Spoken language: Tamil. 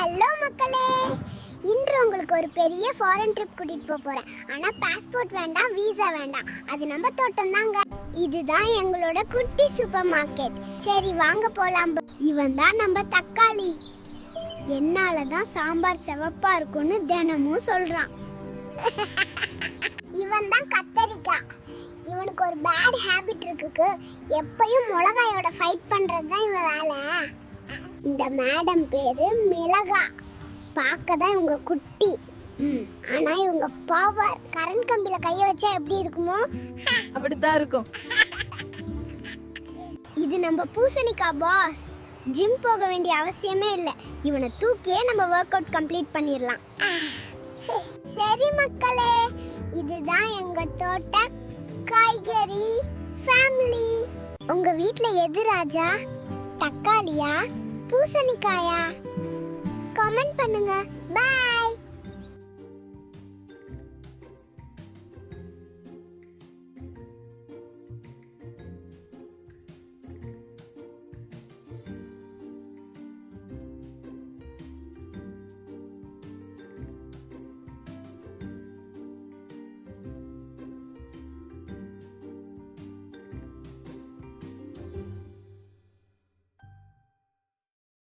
ஹலோ மக்களே, இன்று உங்களுக்கு ஒரு பெரிய ஃபாரின் ட்ரிப் கூட்டிட்டு போறேன். ஆனா பாஸ்போர்ட் வேண்டாம், வீசா வேண்டாம். அது நம்ம தோட்டம் தாங்க. இதுதான் எங்களோட குட்டி சூப்பர் மார்க்கெட். சரி வாங்க போலாம். இவன் தான் நம்ம தக்காளி. என்னாலதான் சாம்பார் சிவப்பா இருக்கும்னு தினமும் சொல்றான். இவன் தான் கத்தரிக்காய். இவனுக்கு ஒரு பேட் ஹேபிட் இருக்கு. எப்பயும் மிளகாயோட ஃபைட் பண்றது தான் இவன் வேலை. இந்த மேடம் பேரு மிளகா. பார்க்க தான் இவங்க குட்டி, ஆனா இவங்க பவர். கரண்ட் கம்பியில கைய வச்சா எப்படி இருக்குமோ அப்படித்தான் இருக்கும். இது நம்ம பூசணிக்காய் பாஸ். ஜிம் போக வேண்டிய அவசியமே இல்லை. இவனை தூக்கியே நம்ம ஒர்க் அவுட் கம்ப்ளீட் பண்ணிடலாம். சரி மக்களே, இதுதான் எங்க தோட்ட காய்கறி ஃபேமிலி. உங்க வீட்ல எது ராஜா? தக்காளியா, பூசணிக்காயா? கமெண்ட் பண்ணுங்க. பை.